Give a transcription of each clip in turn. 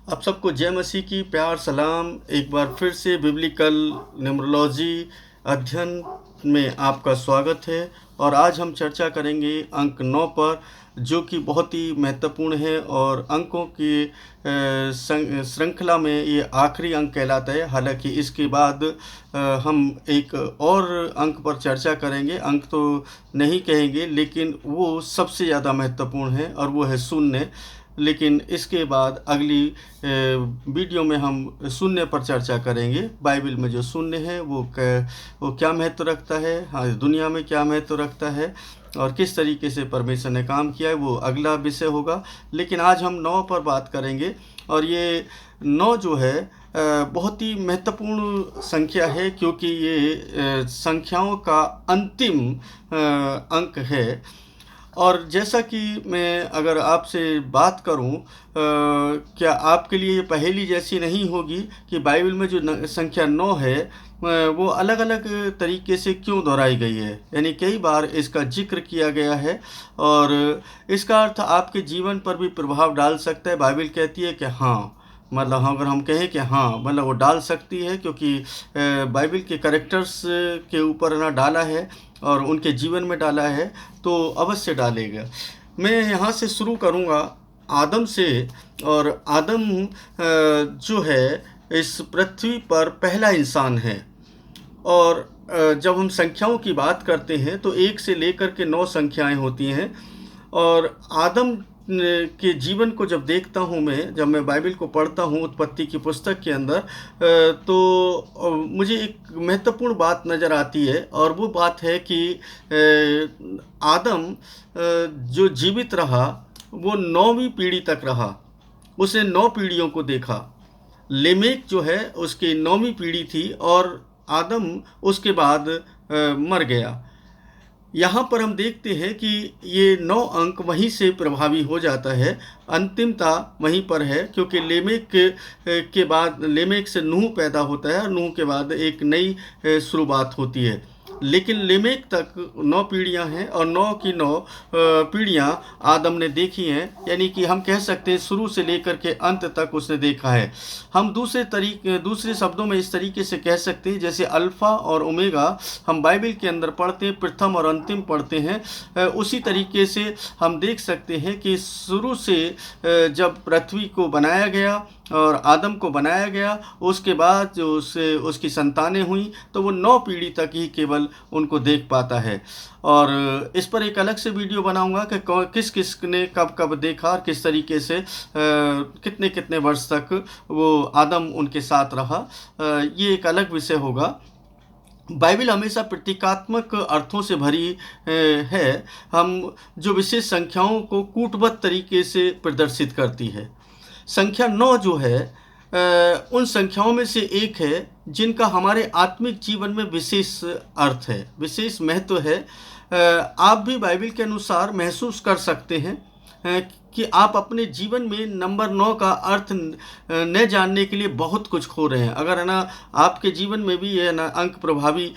आप सबको जय मसीह की प्यार सलाम। एक बार फिर से बिब्लिकल न्यूमरोलॉजी अध्ययन में आपका स्वागत है। और आज हम चर्चा करेंगे अंक 9 पर, जो कि बहुत ही महत्वपूर्ण है और अंकों की श्रृंखला में ये आखिरी अंक कहलाता है। हालांकि इसके बाद हम एक और अंक पर चर्चा करेंगे। अंक तो नहीं कहेंगे, लेकिन वो सबसे ज़्यादा महत्वपूर्ण है और वो है शून्य। लेकिन इसके बाद अगली वीडियो में हम शून्य पर चर्चा करेंगे। बाइबल में जो शून्य है वो क्या महत्व रखता है, हाँ, दुनिया में क्या महत्व रखता है और किस तरीके से परमेश्वर ने काम किया है, वो अगला विषय होगा। लेकिन आज हम 9 पर बात करेंगे। और ये 9 जो है बहुत ही महत्वपूर्ण संख्या है, क्योंकि ये संख्याओं का अंतिम अंक है। और जैसा कि मैं अगर आपसे बात करूं, क्या आपके लिए ये पहेली जैसी नहीं होगी कि बाइबल में जो संख्या 9 है वो अलग अलग तरीके से क्यों दोहराई गई है। यानी कई बार इसका जिक्र किया गया है और इसका अर्थ आपके जीवन पर भी प्रभाव डाल सकता है। बाइबल कहती है कि हाँ, मतलब अगर हम कहें कि हाँ, मतलब वो डाल सकती है, क्योंकि बाइबल के कैरेक्टर्स के ऊपर ना डाला है और उनके जीवन में डाला है, तो अवश्य डालेगा। मैं यहाँ से शुरू करूँगा आदम से। और आदम जो है इस पृथ्वी पर पहला इंसान है। और जब हम संख्याओं की बात करते हैं तो 1 से लेकर के 9 संख्याएं होती हैं। और आदम के जीवन को जब देखता हूँ मैं, जब मैं बाइबल को पढ़ता हूँ उत्पत्ति की पुस्तक के अंदर, तो मुझे एक महत्वपूर्ण बात नज़र आती है। और वो बात है कि आदम जो जीवित रहा वो 9वीं पीढ़ी तक रहा। उसने 9 पीढ़ियों को देखा। लेमेक जो है उसकी 9वीं पीढ़ी थी और आदम उसके बाद मर गया। यहाँ पर हम देखते हैं कि ये 9 अंक वहीं से प्रभावी हो जाता है। अंतिमता वहीं पर है, क्योंकि लेमेक के बाद लेमेक से नूह पैदा होता है और नूह के बाद एक नई शुरुआत होती है। लेकिन लेमेक तक 9 पीढ़ियाँ हैं और 9 की 9 पीढ़ियाँ आदम ने देखी हैं। यानी कि हम कह सकते हैं शुरू से लेकर के अंत तक उसने देखा है। हम दूसरे शब्दों में इस तरीके से कह सकते हैं, जैसे अल्फ़ा और ओमेगा हम बाइबल के अंदर पढ़ते हैं, प्रथम और अंतिम पढ़ते हैं, उसी तरीके से हम देख सकते हैं कि शुरू से जब पृथ्वी को बनाया गया और आदम को बनाया गया, उसके बाद जो उसकी संतानें हुई, तो वो 9 पीढ़ी तक ही केवल उनको देख पाता है। और इस पर एक अलग से वीडियो बनाऊंगा कि किस किस ने कब कब देखा और किस तरीके से कितने कितने वर्ष तक वो आदम उनके साथ रहा। ये एक अलग विषय होगा। बाइबल हमेशा प्रतीकात्मक अर्थों से भरी है। हम जो विशेष संख्याओं को कूटबद्ध तरीके से प्रदर्शित करती है। संख्या 9 जो है उन संख्याओं में से एक है जिनका हमारे आत्मिक जीवन में विशेष अर्थ है, विशेष महत्व है। आप भी बाइबल के अनुसार महसूस कर सकते हैं कि आप अपने जीवन में नंबर 9 का अर्थ न जानने के लिए बहुत कुछ खो रहे हैं। अगर है ना आपके जीवन में भी यह ना अंक प्रभावी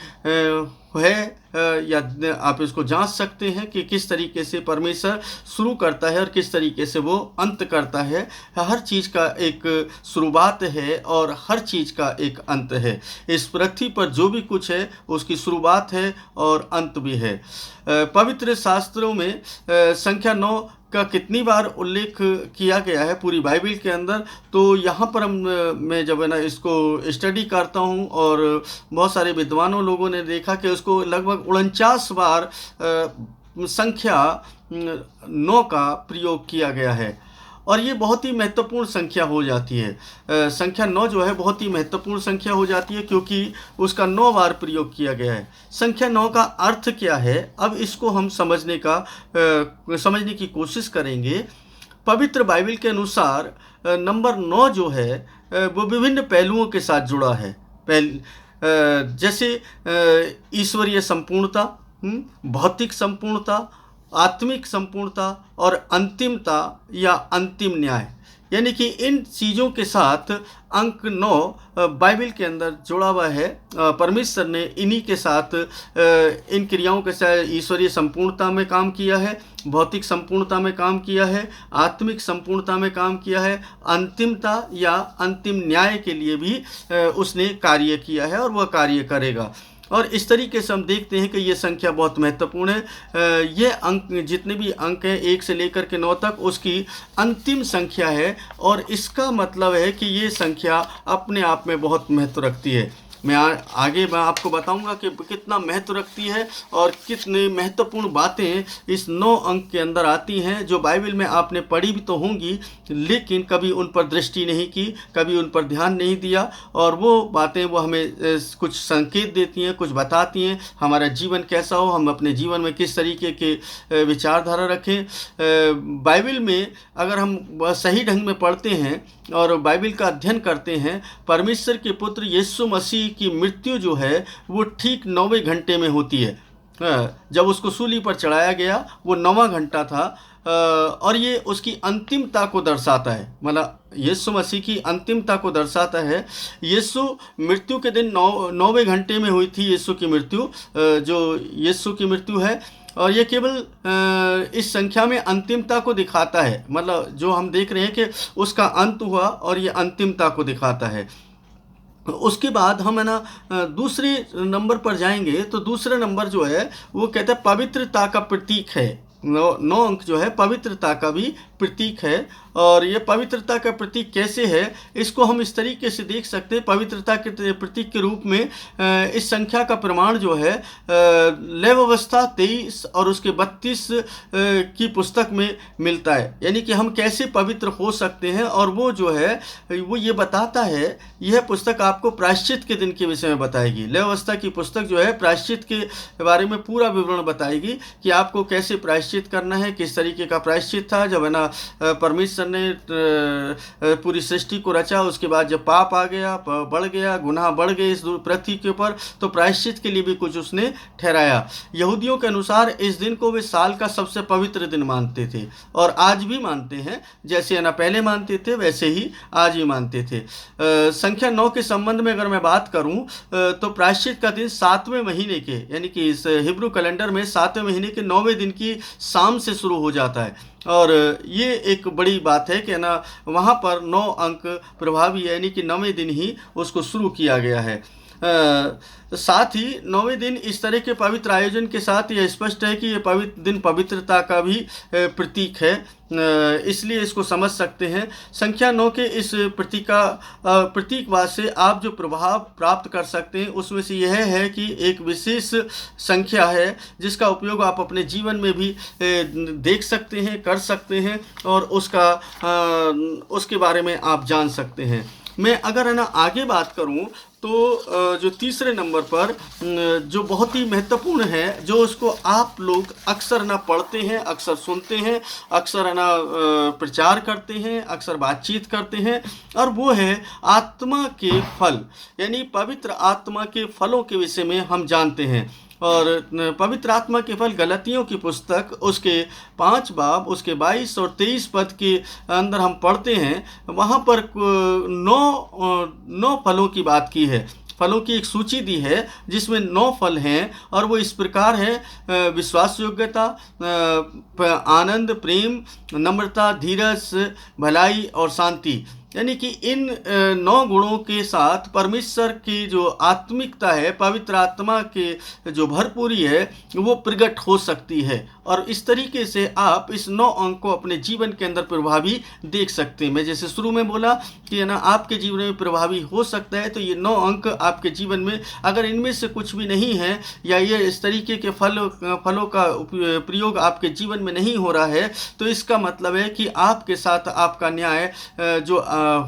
है, या आप इसको जांच सकते हैं कि किस तरीके से परमेश्वर शुरू करता है और किस तरीके से वो अंत करता है। हर चीज़ का एक शुरुआत है और हर चीज़ का एक अंत है। इस पृथ्वी पर जो भी कुछ है उसकी शुरुआत है और अंत भी है। पवित्र शास्त्रों में संख्या 9 का कितनी बार उल्लेख किया गया है पूरी बाइबल के अंदर, तो यहाँ पर मैं जब है ना इसको स्टडी करता हूँ और बहुत सारे विद्वानों लोगों ने देखा कि उसको लगभग 49 बार संख्या 9 का प्रयोग किया गया है। और ये बहुत ही महत्वपूर्ण संख्या हो जाती है। संख्या 9 जो है बहुत ही महत्वपूर्ण संख्या हो जाती है, क्योंकि उसका 9 बार प्रयोग किया गया है। संख्या 9 का अर्थ क्या है, अब इसको हम समझने की कोशिश करेंगे। पवित्र बाइबल के अनुसार नंबर 9 जो है वो विभिन्न पहलुओं के साथ जुड़ा है। जैसे ईश्वरीय संपूर्णता, भौतिक संपूर्णता, आत्मिक संपूर्णता और अंतिमता या अंतिम न्याय। यानी कि इन चीज़ों के साथ अंक 9 बाइबल के अंदर जुड़ा हुआ है। परमेश्वर ने इन्हीं के साथ इन क्रियाओं के साथ ईश्वरीय संपूर्णता में काम किया है, भौतिक संपूर्णता में काम किया है, आत्मिक संपूर्णता में काम किया है, अंतिमता या अंतिम न्याय के लिए भी उसने कार्य किया है और वह कार्य करेगा। और इस तरीके से हम देखते हैं कि ये संख्या बहुत महत्वपूर्ण है। ये अंक, जितने भी अंक हैं 1 से लेकर के 9 तक, उसकी अंतिम संख्या है और इसका मतलब है कि ये संख्या अपने आप में बहुत महत्व रखती है। मैं आगे मैं आपको बताऊंगा कि कितना महत्व रखती है और कितने महत्वपूर्ण बातें इस 9 अंक के अंदर आती हैं, जो बाइबल में आपने पढ़ी भी तो होंगी, लेकिन कभी उन पर दृष्टि नहीं की, कभी उन पर ध्यान नहीं दिया। और वो बातें वो हमें कुछ संकेत देती हैं, कुछ बताती हैं हमारा जीवन कैसा हो, हम अपने जीवन में किस तरीके के विचारधारा रखें। बाइबल में अगर हम सही ढंग में पढ़ते हैं और बाइबल का अध्ययन करते हैं, परमेश्वर के पुत्र यीशु मसीह की मृत्यु जो है वो ठीक 9वें घंटे में होती है। जब उसको सूली पर चढ़ाया गया वो 9वां घंटा था और ये उसकी अंतिमता को दर्शाता है, मतलब यीशु मसीह की अंतिमता को दर्शाता है। यीशु मृत्यु के दिन 9वें घंटे में हुई थी यीशु की मृत्यु, जो यीशु की मृत्यु है, और ये केवल इस संख्या में अंतिमता को दिखाता है, मतलब जो हम देख रहे हैं कि उसका अंत हुआ और ये अंतिमता को दिखाता है। उसके बाद हम है ना दूसरे नंबर पर जाएंगे, तो दूसरा नंबर जो है वो कहता है पवित्रता का प्रतीक है। 9 अंक जो है पवित्रता का भी प्रतीक है। और ये पवित्रता का प्रतीक कैसे है, इसको हम इस तरीके से देख सकते हैं। पवित्रता के प्रतीक के रूप में इस संख्या का प्रमाण जो है लेव अवस्था 23 और उसके 32 की पुस्तक में मिलता है। यानी कि हम कैसे पवित्र हो सकते हैं, और वो जो है वो ये बताता है। यह पुस्तक आपको प्रायश्चित के दिन के विषय में बताएगी। लेव अवस्था की पुस्तक जो है प्रायश्चित के बारे में पूरा विवरण बताएगी कि आपको कैसे प्रायश्चित करना है, किस तरीके का प्रायश्चित था। जब है ना परमेश्वर ने पूरी सृष्टि को रचा, उसके बाद जब पाप आ गया, बढ़ गया, गुनाह बढ़ गए इस पृथ्वी के ऊपर, तो प्रायश्चित के लिए भी कुछ उसने ठहराया। यहूदियों के अनुसार इस दिन को वे साल का सबसे पवित्र दिन मानते थे और आज भी मानते हैं। जैसे है ना पहले मानते थे वैसे ही आज भी मानते थे। संख्या 9 के संबंध में अगर मैं बात करूं तो प्रायश्चित का दिन 7वें महीने के, यानी कि इस हिब्रू कैलेंडर में 7वें महीने के 9वें दिन की शाम से शुरू हो जाता है। और ये एक बड़ी बात है कि ना वहाँ पर 9 अंक प्रभावी है, यानी कि 9वें दिन ही उसको शुरू किया गया है। साथ ही 9वें दिन इस तरह के पवित्र आयोजन के साथ यह स्पष्ट है कि ये पवित्र दिन पवित्रता का भी प्रतीक है, इसलिए इसको समझ सकते हैं। संख्या 9 के इस प्रतीकवाद से आप जो प्रभाव प्राप्त कर सकते हैं उसमें से यह है कि एक विशेष संख्या है जिसका उपयोग आप अपने जीवन में भी देख सकते हैं, कर सकते हैं, और उसके बारे में आप जान सकते हैं। मैं अगर है ना आगे बात करूं तो जो तीसरे नंबर पर जो बहुत ही महत्वपूर्ण है, जो उसको आप लोग अक्सर ना पढ़ते हैं, अक्सर सुनते हैं, अक्सर है ना प्रचार करते हैं, अक्सर बातचीत करते हैं, और वो है आत्मा के फल, यानी पवित्र आत्मा के फलों के विषय में हम जानते हैं। और पवित्र आत्मा के फल गलतियों की पुस्तक उसके 5 बाब उसके 22 और 23 पद के अंदर हम पढ़ते हैं। वहाँ पर 9 फलों की बात की है, फलों की एक सूची दी है जिसमें 9 फल हैं, और वो इस प्रकार है विश्वास योग्यता, आनंद, प्रेम, नम्रता, धीरज, भलाई और शांति। यानी कि इन 9 गुणों के साथ परमेश्वर की जो आत्मिकता है, पवित्र आत्मा के जो भरपूरी है, वो प्रकट हो सकती है। और इस तरीके से आप इस 9 अंक को अपने जीवन के अंदर प्रभावी देख सकते हैं। मैं जैसे शुरू में बोला कि है ना आपके जीवन में प्रभावी हो सकता है, तो ये 9 अंक आपके जीवन में अगर इनमें से कुछ भी नहीं है, या ये इस तरीके के फलों का प्रयोग आपके जीवन में नहीं हो रहा है, तो इसका मतलब है कि आपके साथ आपका न्याय जो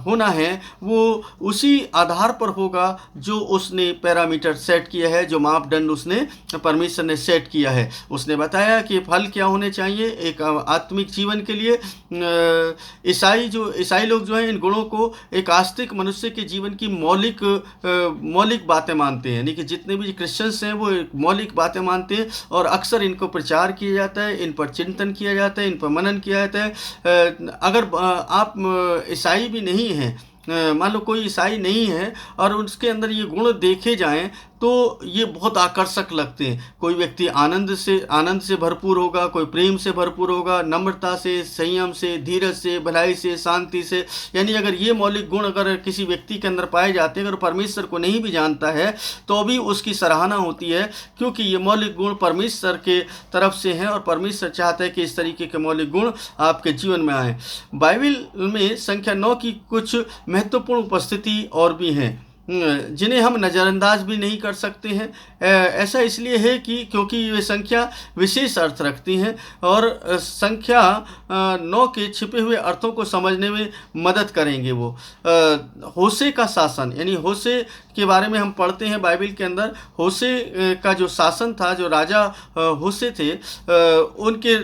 होना है वो उसी आधार पर होगा जो उसने पैरामीटर सेट किया है, जो मापदंड उसने परमेश्वर ने सेट किया है। उसने बताया कि फल क्या होने चाहिए एक आत्मिक जीवन के लिए। ईसाई लोग जो हैं इन गुणों को एक आस्तिक मनुष्य के जीवन की मौलिक बातें मानते हैं, यानी कि जितने भी क्रिश्चियंस हैं वो मौलिक बातें मानते हैं और अक्सर इनको प्रचार किया जाता है, इन पर चिंतन किया जाता है, इन पर मनन किया जाता है। अगर आप ईसाई भी नहीं हैं, मान लो कोई ईसाई नहीं है और उसके अंदर ये गुण देखे जाएं तो ये बहुत आकर्षक लगते हैं। कोई व्यक्ति आनंद से भरपूर होगा, कोई प्रेम से भरपूर होगा, नम्रता से, संयम से, धीरज से, भलाई से, शांति से। यानी अगर ये मौलिक गुण अगर किसी व्यक्ति के अंदर पाए जाते हैं, अगर परमेश्वर को नहीं भी जानता है तो भी उसकी सराहना होती है, क्योंकि ये मौलिक गुण परमेश्वर के तरफ से हैं और परमेश्वर चाहता है कि इस तरीके के मौलिक गुण आपके जीवन में आए। बाइबल में संख्या 9 की कुछ महत्वपूर्ण उपस्थिति और भी हैं जिन्हें हम नज़रअंदाज भी नहीं कर सकते हैं। ऐसा इसलिए है कि क्योंकि ये संख्या विशेष अर्थ रखती हैं और संख्या 9 के छिपे हुए अर्थों को समझने में मदद करेंगे। वो होशे का शासन, यानी होशे के बारे में हम पढ़ते हैं बाइबल के अंदर। होशे का जो शासन था, जो राजा होशे थे, उनके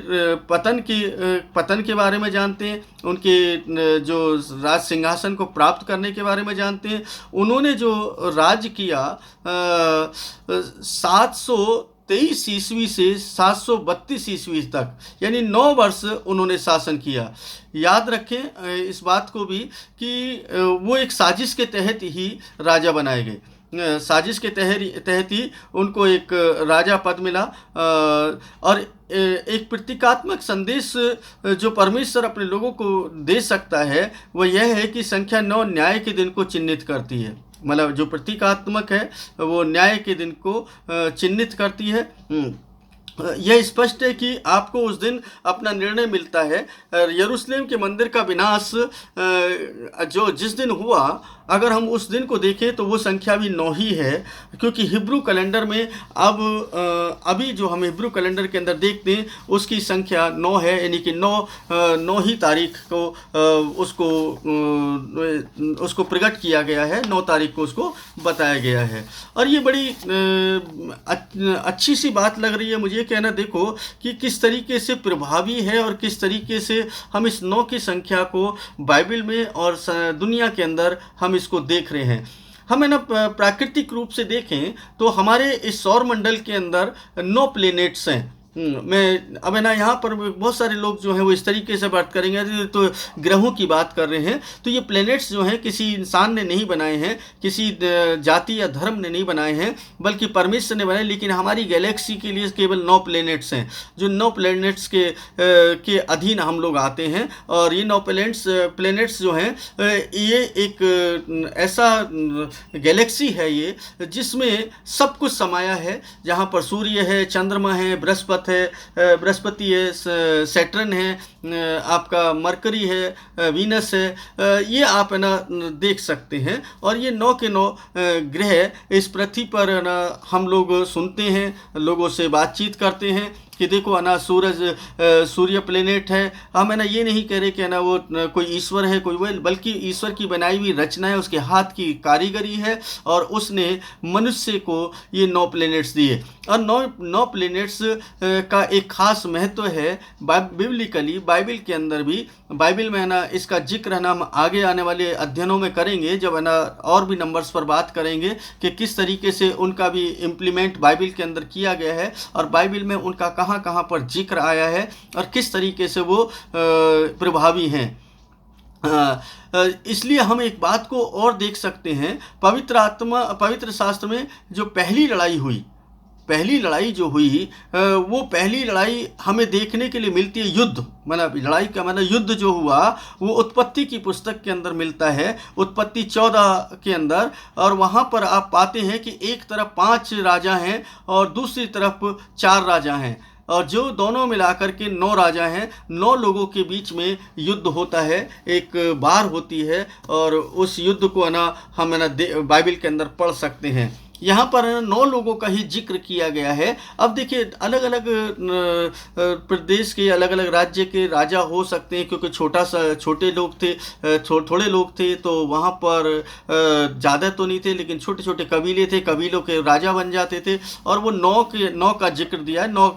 पतन के बारे में जानते हैं, उनके जो राज सिंहासन को प्राप्त करने के बारे में जानते हैं। उन्होंने जो राज किया 723 ईस्वी से 732 ईस्वी तक, यानी 9 वर्ष उन्होंने शासन किया। याद रखें इस बात को भी कि वो एक साजिश के तहत ही राजा बनाए गए। साजिश के तहत ही उनको एक राजा पद मिला। और एक प्रतीकात्मक संदेश जो परमेश्वर अपने लोगों को दे सकता है वो यह है कि संख्या 9 न्याय के दिन को चिन्हित करती है। मतलब जो प्रतीकात्मक है वो न्याय के दिन को चिन्हित करती है। यह स्पष्ट है कि आपको उस दिन अपना निर्णय मिलता है। यरूशलेम के मंदिर का विनाश जो जिस दिन हुआ, अगर हम उस दिन को देखें तो वो संख्या भी 9 ही है, क्योंकि हिब्रू कैलेंडर में अभी जो हम हिब्रू कैलेंडर के अंदर देखते हैं उसकी संख्या 9 है, यानी कि 9 ही तारीख को उसको प्रकट किया गया है, 9 तारीख को उसको बताया गया है। और ये बड़ी अच्छी सी बात लग रही है मुझे कहना, देखो कि किस तरीके से प्रभावी है और किस तरीके से हम इस 9 की संख्या को बाइबल में और दुनिया के अंदर हम इसको देख रहे हैं। हम है ना प्राकृतिक रूप से देखें तो हमारे इस सौर मंडल के अंदर 9 प्लेनेट्स हैं। मैं अब है ना यहाँ पर बहुत सारे लोग जो हैं वो इस तरीके से बात करेंगे तो ग्रहों की बात कर रहे हैं। तो ये प्लैनेट्स जो हैं किसी इंसान ने नहीं बनाए हैं, किसी जाति या धर्म ने नहीं बनाए हैं, बल्कि परमेश्वर ने बनाए। लेकिन हमारी गैलेक्सी के लिए केवल 9 प्लैनेट्स हैं, जो 9 प्लैनेट्स के अधीन हम लोग आते हैं। और ये 9 प्लैनेट्स जो हैं ये एक ऐसा गैलेक्सी है ये जिसमें सब कुछ समाया है, जहाँ पर सूर्य है, चंद्रमा है, बृहस्पति है, सैटर्न है, आपका मरकरी है, वीनस है, ये आप है ना देख सकते हैं। और ये 9 के 9 ग्रह इस पृथ्वी पर ना हम लोग सुनते हैं, लोगों से बातचीत करते हैं कि देखो है ना सूर्य प्लेनेट है। हम है ना ये नहीं कह रहे कि है ना वो कोई ईश्वर है, कोई वो, बल्कि ईश्वर की बनाई हुई रचना है, उसके हाथ की कारीगरी है और उसने मनुष्य को ये 9 प्लेनेट्स दिए। और 9 प्लेनेट्स का एक खास महत्व है बिब्लिकली, बाइबल के अंदर भी। बाइबल में है ना इसका जिक्र है ना हम आगे आने वाले अध्ययनों में करेंगे, जब है ना और भी नंबर्स पर बात करेंगे कि किस तरीके से उनका भी इम्प्लीमेंट बाइबल के अंदर किया गया है और बाइबल में उनका कहाँ पर जिक्र आया है और किस तरीके से वो प्रभावी हैं। इसलिए हम एक बात को और देख सकते हैं, पवित्र शास्त्र में जो पहली लड़ाई जो हुई वो पहली लड़ाई हमें देखने के लिए मिलती है युद्ध, मतलब लड़ाई का मतलब युद्ध जो हुआ वो उत्पत्ति की पुस्तक के अंदर मिलता है, उत्पत्ति 14 के अंदर। और वहाँ पर आप पाते हैं कि एक तरफ 5 राजा हैं और दूसरी तरफ 4 राजा हैं, और जो दोनों मिलाकर के 9 राजा हैं। 9 लोगों के बीच में युद्ध होता है, एक बार होती है, और उस युद्ध को ना हम ना बाइबल के अंदर पढ़ सकते हैं। यहाँ पर 9 लोगों का ही जिक्र किया गया है। अब देखिए अलग अलग प्रदेश के, अलग अलग राज्य के राजा हो सकते हैं, क्योंकि छोटे लोग थे, थोड़े लोग थे, तो वहाँ पर ज़्यादा तो नहीं थे, लेकिन छोटे छोटे कबीले थे, कबीलों के राजा बन जाते थे। और वो 9 का जिक्र दिया है। 9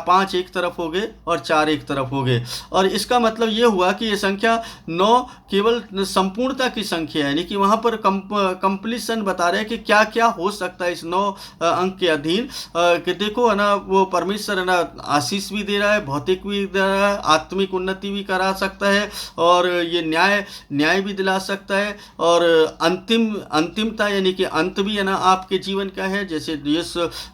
5 एक तरफ हो गए और 4 एक तरफ हो गए। और इसका मतलब ये हुआ कि ये संख्या 9 केवल संपूर्णता की संख्या है, यानी कि वहाँ पर कंप्लीशन बता रहे हैं कि क्या क्या हो सकता है इस 9 अंक के अधीन। कि देखो है ना, वो परमेश्वर है ना आशीष भी दे रहा है, भौतिक भी दे रहा है, आत्मिक उन्नति भी करा सकता है, और ये न्याय भी दिला सकता है, और अंतिमता यानी कि अंत भी है ना आपके जीवन का है, जैसे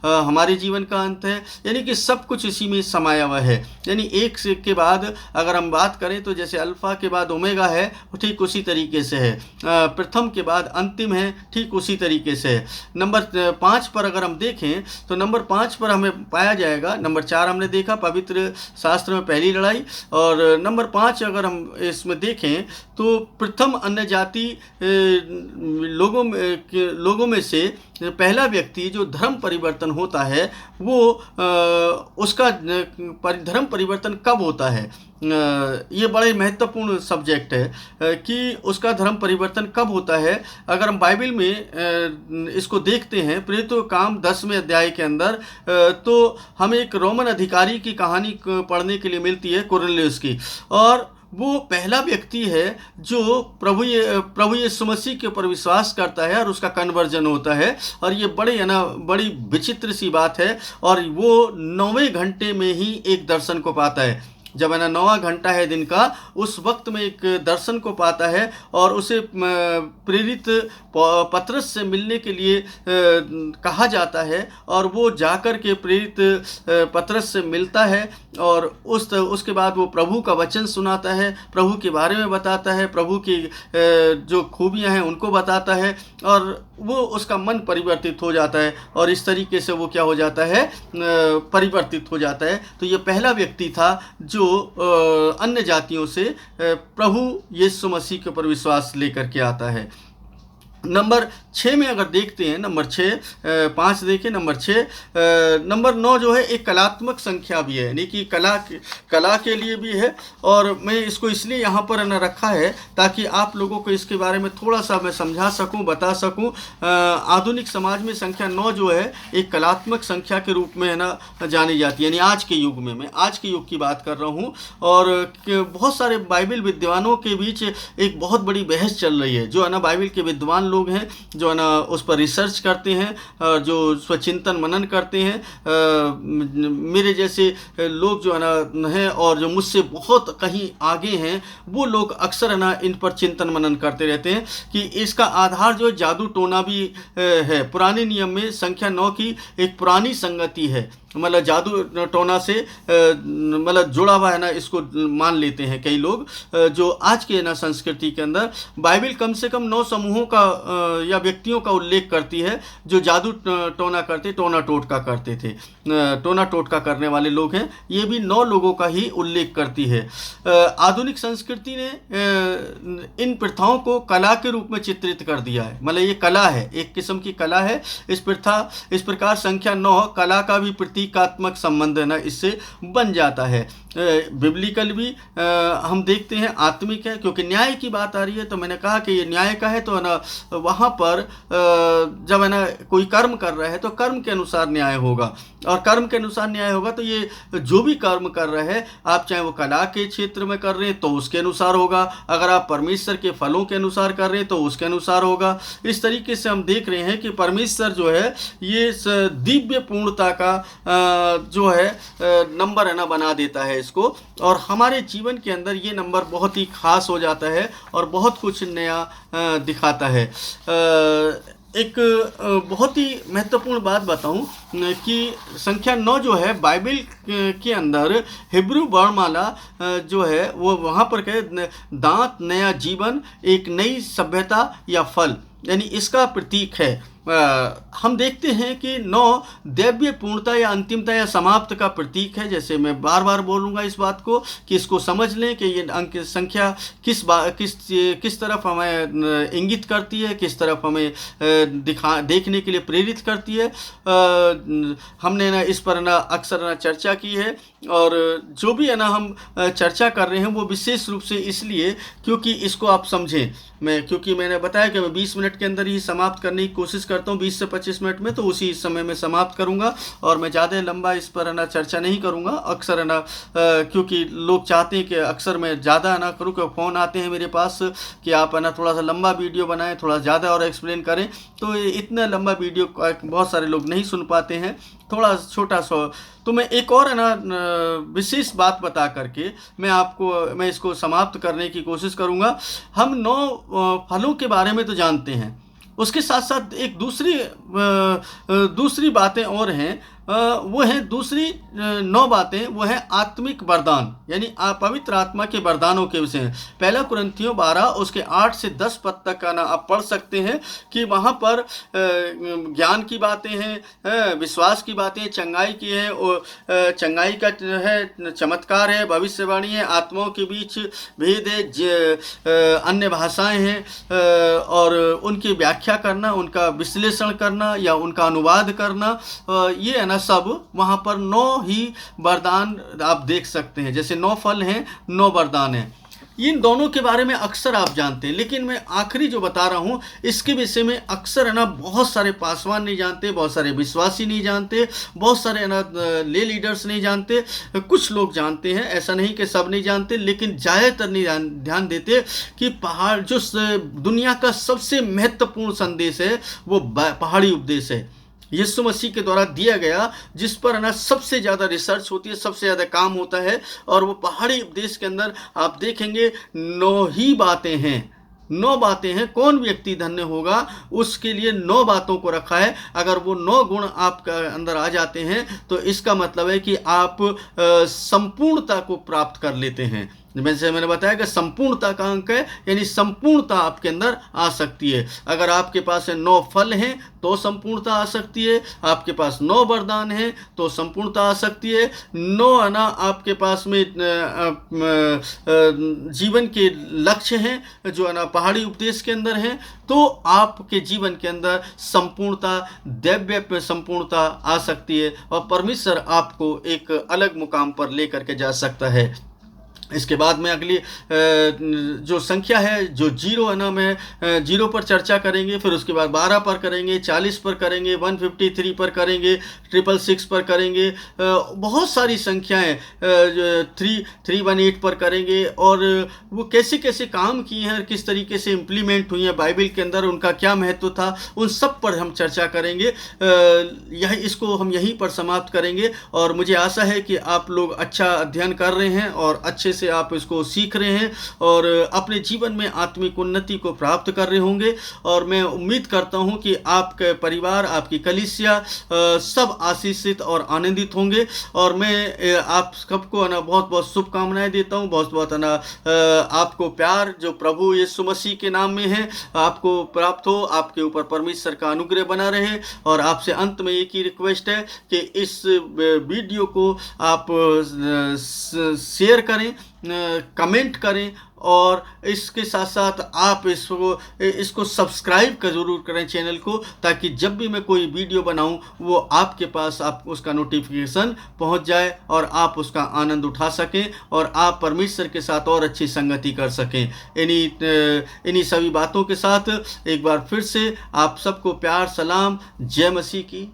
हमारे जीवन का अंत है। यानी कि सब कुछ इसी में समाया हुआ है। यानी एक से के बाद अगर हम बात करें तो जैसे अल्फा के बाद ओमेगा है, ठीक उसी तरीके से है। प्रथम के बाद अंतिम है, ठीक उसी तरीके से है। नंबर 5 पर अगर हम देखें तो नंबर 5 पर हमें पाया जाएगा, नंबर 4 हमने देखा पवित्र शास्त्र में पहली लड़ाई, और नंबर 5 अगर हम इसमें देखें तो प्रथम अन्य जाति लोगों में से पहला व्यक्ति जो धर्म परिवर्तन होता है, वो उसका धर्म परिवर्तन कब होता है। ये बड़े महत्वपूर्ण सब्जेक्ट है कि उसका धर्म परिवर्तन कब होता है। अगर हम बाइबल में इसको देखते हैं प्रेरितों का काम 10वें अध्याय के अंदर, तो हमें एक रोमन अधिकारी की कहानी पढ़ने के लिए मिलती है, कुरनेलियुस की। और वो पहला व्यक्ति है जो प्रभु यीशु मसीह के ऊपर विश्वास करता है और उसका कन्वर्जन होता है। और ये बड़ी विचित्र सी बात है। और वो 9वें घंटे में ही एक दर्शन को पाता है। जब है ना 9वां घंटा है दिन का, उस वक्त में एक दर्शन को पाता है, और उसे प्रेरित पतरस से मिलने के लिए कहा जाता है, और वो जाकर के प्रेरित पतरस से मिलता है, और उसके बाद वो प्रभु का वचन सुनाता है, प्रभु के बारे में बताता है, प्रभु की जो खूबियां हैं उनको बताता है, और वो उसका मन परिवर्तित हो जाता है, और इस तरीके से वो क्या हो जाता है, परिवर्तित हो जाता है। तो ये पहला व्यक्ति था जो अन्य जातियों से प्रभु यीशु मसीह के ऊपर विश्वास लेकर के आता है। नंबर 6 में अगर देखते हैं, नंबर 6, 5 देखें, नंबर 6, नंबर 9 जो है एक कलात्मक संख्या भी है, यानी कि कला के लिए भी है। और मैं इसको इसलिए यहाँ पर न रखा है ताकि आप लोगों को इसके बारे में थोड़ा सा मैं समझा सकूं, बता सकूं। आधुनिक समाज में संख्या 9 जो है एक कलात्मक संख्या के रूप में है ना जानी जाती है, यानी आज के युग में, मैं आज के युग की बात कर रहा हूँ। और बहुत सारे बाइबल विद्वानों के बीच एक बहुत बड़ी बहस चल रही है, जो है ना बाइबल के विद्वान लोग हैं, जो है ना उस पर रिसर्च करते हैं, जो स्वचिंतन मनन करते हैं। मेरे जैसे लोग जो है ना हैं, और जो मुझसे बहुत कहीं आगे हैं, वो लोग अक्सर है ना इन पर चिंतन मनन करते रहते हैं कि इसका आधार जो जादू टोना भी है। पुराने नियम में संख्या 9 की एक पुरानी संगति है, मतलब जादू टोना से मतलब जुड़ा हुआ है ना, इसको मान लेते हैं कई लोग। जो आज के ना संस्कृति के अंदर बाइबल कम से कम 9 समूहों का या व्यक्तियों का उल्लेख करती है जो जादू टोना टोटका करते थे। टोना टोटका करने वाले लोग हैं, ये भी 9 लोगों का ही उल्लेख करती है। आधुनिक संस्कृति ने इन प्रथाओं को कला के रूप में चित्रित कर दिया है, मतलब ये कला है, एक किस्म की कला है। इस प्रकार संख्या 9 कला का भी प्रतीकात्मक संबंध है ना इससे बन जाता है। बिब्लिकल भी हम देखते हैं आत्मिक है, क्योंकि न्याय की बात आ रही है, तो मैंने कहा कि ये न्याय का है, तो है ना वहाँ पर जब है ना कोई कर्म कर रहा है तो कर्म के अनुसार न्याय होगा, और कर्म के अनुसार न्याय होगा। तो ये जो भी कर्म कर रहे हैं आप, चाहे वो कला के क्षेत्र में कर रहे हैं तो उसके अनुसार होगा, अगर आप परमेश्वर के फलों के अनुसार कर रहे हैं तो उसके अनुसार होगा। इस तरीके से हम देख रहे हैं कि परमेश्वर जो है ये दिव्य पूर्णता का जो है नंबर है ना बना देता है इसको, और हमारे जीवन के अंदर ये नंबर बहुत ही खास हो जाता है और बहुत कुछ नया दिखाता है। एक बहुत ही महत्वपूर्ण बात बताऊं कि संख्या 9 जो है बाइबल के अंदर हिब्रू वर्णमाला जो है वो वहाँ पर कहे दांत, नया जीवन, एक नई सभ्यता या फल, यानी इसका प्रतीक है। हम देखते हैं कि 9 दैवीय पूर्णता या अंतिमता या समाप्त का प्रतीक है। जैसे मैं बार बार बोलूँगा इस बात को कि इसको समझ लें कि ये अंक संख्या किस तरफ हमें इंगित करती है, किस तरफ हमें देखने के लिए प्रेरित करती है। हमने ना इस पर ना अक्सर ना चर्चा की है, और जो भी है ना हम चर्चा कर रहे हैं वो विशेष रूप से इसलिए क्योंकि इसको आप समझें। क्योंकि मैंने बताया कि मैं 20 मिनट के अंदर ही समाप्त करने की कोशिश करता हूँ, 20 से 25 मिनट में, तो उसी समय में समाप्त करूँगा और मैं ज़्यादा लंबा इस पर ना चर्चा नहीं करूँगा। अक्सर है ना क्योंकि लोग चाहते हैं कि अक्सर मैं ज़्यादा ना करूँ, क्योंकि फ़ोन आते हैं मेरे पास कि आप है ना थोड़ा सा लंबा वीडियो बनाएं, थोड़ा ज़्यादा और एक्सप्लेन करें, तो इतना लंबा वीडियो बहुत सारे लोग नहीं सुन पाते हैं, थोड़ा छोटा सा। तो मैं एक और है ना विशेष बात बता करके मैं इसको समाप्त करने की कोशिश करूँगा। हम 9 फलों के बारे में तो जानते हैं, उसके साथ साथ एक दूसरी बातें और हैं। वो हैं दूसरी 9 बातें, वो है आत्मिक वरदान, यानी पवित्र आत्मा के वरदानों के विषय में। पहला कुरिन्थियों 12 उसके 8 से 10 पद तक का ना आप पढ़ सकते हैं कि वहाँ पर ज्ञान की बातें हैं, विश्वास की बातें, चंगाई की है, चंगाई का है, चमत्कार है, भविष्यवाणी है, आत्माओं के बीच भेद है, अन्य भाषाएं हैं, और उनकी व्याख्या करना, उनका विश्लेषण करना या उनका अनुवाद करना, ये है ना सब वहाँ पर 9 ही वरदान आप देख सकते हैं। जैसे 9 फल हैं, 9 वरदान हैं, इन दोनों के बारे में अक्सर आप जानते हैं। लेकिन मैं आखिरी जो बता रहा हूँ इसके विषय में अक्सर है ना बहुत सारे पासवान नहीं जानते, बहुत सारे विश्वासी नहीं जानते, बहुत सारे है ना ले लीडर्स नहीं जानते। कुछ लोग जानते हैं, ऐसा नहीं कि सब नहीं जानते, लेकिन ज़्यादातर नहीं ध्यान देते कि जो दुनिया का सबसे महत्वपूर्ण संदेश है वो पहाड़ी उपदेश है, यीशु मसीह के द्वारा दिया गया, जिस पर है ना सबसे ज़्यादा रिसर्च होती है, सबसे ज़्यादा काम होता है। और वो पहाड़ी उपदेश के अंदर आप देखेंगे 9 ही बातें हैं, 9 बातें हैं। कौन व्यक्ति धन्य होगा, उसके लिए 9 बातों को रखा है। अगर वो 9 गुण आपके अंदर आ जाते हैं तो इसका मतलब है कि आप संपूर्णता को प्राप्त कर लेते हैं। जैसे मैंने बताया कि संपूर्णता का अंक है, यानी संपूर्णता आपके अंदर आ सकती है। अगर आपके पास 9 फल हैं तो संपूर्णता आ सकती है, आपके पास 9 वरदान हैं तो संपूर्णता आ सकती है, 9 है ना आपके पास में जीवन के लक्ष्य हैं जो है ना पहाड़ी उपदेश के अंदर हैं, तो आपके जीवन के अंदर संपूर्णता, दैवीय संपूर्णता आ सकती है और परमेश्वर आपको एक अलग मुकाम पर लेकर के जा सकता है। इसके बाद में अगली जो संख्या है, जो 0 है ना, मैं 0 पर चर्चा करेंगे, फिर उसके बाद 12 पर करेंगे, 40 पर करेंगे, 153 पर करेंगे, 666 पर करेंगे, बहुत सारी संख्याएं 318 पर करेंगे, और वो कैसे कैसे काम किए हैं, किस तरीके से इम्प्लीमेंट हुई हैं बाइबल के अंदर, उनका क्या महत्व था, उन सब पर हम चर्चा करेंगे। इसको हम यहीं पर समाप्त करेंगे, और मुझे आशा है कि आप लोग अच्छा अध्ययन कर रहे हैं और अच्छे से आप इसको सीख रहे हैं और अपने जीवन में आत्मिक उन्नति को प्राप्त कर रहे होंगे। और मैं उम्मीद करता हूं कि आपके परिवार, आपकी कलीसिया सब आशीषित और आनंदित होंगे। और मैं आप सबको ना बहुत बहुत शुभकामनाएं देता हूं, बहुत बहुत ना आपको प्यार जो प्रभु यीशु मसीह के नाम में है आपको प्राप्त हो, आपके ऊपर परमेश्वर का अनुग्रह बना रहे। और आपसे अंत में एक ही रिक्वेस्ट है कि इस वीडियो को आप शेयर करें, कमेंट करें, और इसके साथ साथ आप इसको सब्सक्राइब का ज़रूर करें चैनल को, ताकि जब भी मैं कोई वीडियो बनाऊं वो आपके पास आप उसका नोटिफिकेशन पहुंच जाए और आप उसका आनंद उठा सकें और आप परमेश्वर के साथ और अच्छी संगति कर सकें। इन्हीं सभी बातों के साथ एक बार फिर से आप सबको प्यार, सलाम, जय मसीह की।